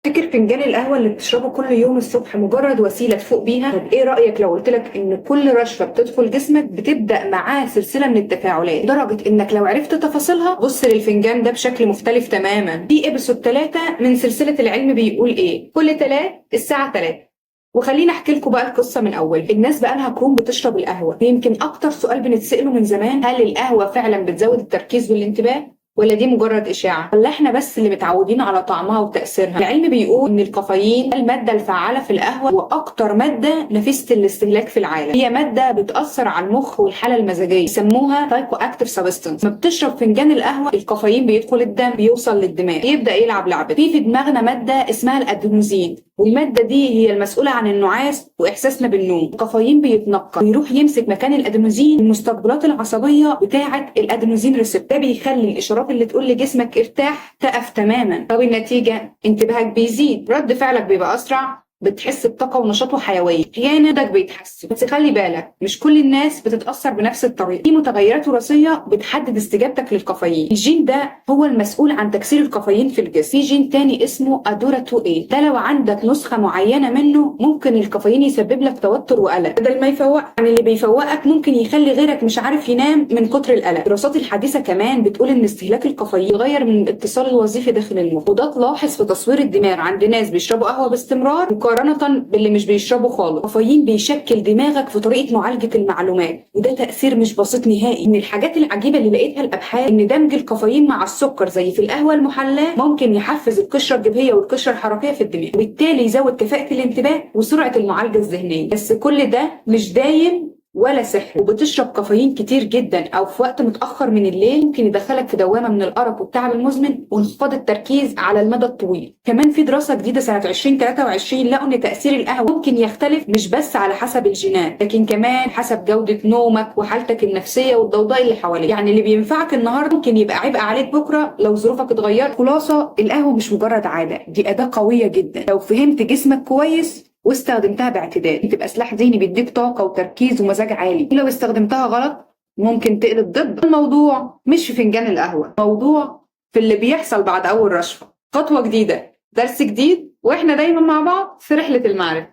تفتكر فنجان القهوة اللي بتشربه كل يوم الصبح مجرد وسيلة تفوق بيها؟ طب ايه رأيك لو قلتلك ان كل رشفة بتدخل جسمك بتبدأ معاه سلسلة من التفاعلات لدرجة انك لو عرفت تفاصيلها بص للفنجان ده بشكل مختلف تماما. دي ابسود 3 من سلسلة العلم بيقول ايه؟ كل تلات الساعة 3. وخليني احكي لكم بقى القصه من اول. الناس بقى لها قرون بتشرب القهوه، يمكن اكتر سؤال بنتساله من زمان هل القهوه فعلا بتزود التركيز والانتباه ولا دي مجرد اشاعه، ولا احنا بس اللي متعودين على طعمها وتاثيرها؟ العلم بيقول ان الكافيين الماده الفعاله في القهوه واكتر ماده نفيسه الاستهلاك في العالم. هي ماده بتاثر على المخ والحاله المزاجيه، يسموها سايكو اكتيف سبستانس. ما بتشرب فنجان القهوه الكافيين بيدخل الدم، بيوصل للدماغ، يبدا يلعب لعبه في دماغنا ماده اسمها الادينوزين، والماده دي هي المسؤوله عن النعاس واحساسنا بالنوم. الكافيين بيتنقل ويروح يمسك مكان الادينوزين المستقبلات العصبيه بتاعه الادينوزين ريسبتور، ده بيخلي الاشارات اللي تقول لجسمك ارتاح تقف تماما. طب النتيجه انتباهك بيزيد، رد فعلك بيبقى اسرع، بتحس بطاقه ونشاط وحيويه، احيانا ده بيتحسن. بس خلي بالك مش كل الناس بتتاثر بنفس الطريقه، في متغيرات وراثيه بتحدد استجابتك للكافيين. الجين ده هو المسؤول عن تكسير الكافيين في الجسم. في جين تاني اسمه ادورا 2 a، ده لو عندك نسخه معينه منه ممكن الكافيين يسبب لك توتر وقلق، بدل ما يفوق عن اللي بيفوقك ممكن يخلي غيرك مش عارف ينام من كتر القلق. الدراسات الحديثه كمان بتقول ان استهلاك الكافيين يغير من الاتصال الوظيفي داخل المخ، وده تلاحظ في تصوير الدماغ عند ناس بيشربوا قهوه باستمرار مقارنة باللي مش بيشربوا خالص. الكافيين بيشكل دماغك في طريقة معالجة المعلومات، وده تأثير مش بسيط نهائي. من الحاجات العجيبة اللي لقيتها الأبحاث إن دمج الكافيين مع السكر زي في القهوة المحلاة ممكن يحفز القشرة الجبهية والقشرة الحركية في الدماغ، وبالتالي يزود كفاءة الانتباه وسرعة المعالجة الذهنية. بس كل ده مش دايم ولا سحر، وبتشرب كافيين كتير جدا او في وقت متاخر من الليل ممكن يدخلك في دوامه من الارق والتعب المزمن وانخفاض التركيز على المدى الطويل. كمان في دراسه جديده سنه 2023 لقوا ان تاثير القهوه ممكن يختلف مش بس على حسب الجينات لكن كمان حسب جوده نومك وحالتك النفسيه والضوضاء اللي حواليك. يعني اللي بينفعك النهارده ممكن يبقى عبء عليك بكره لو ظروفك اتغيرت. خلاصه القهوه مش مجرد عاده، دي اداه قويه جدا لو فهمت جسمك كويس واستخدمتها باعتدال تبقى سلاح ذهني بيديك طاقة وتركيز ومزاج عالي. لو استخدمتها غلط ممكن تقلب ضد. الموضوع مش في فنجان القهوة، الموضوع في اللي بيحصل بعد أول رشفة. خطوة جديدة، درس جديد، وإحنا دايما مع بعض في رحلة المعرفة.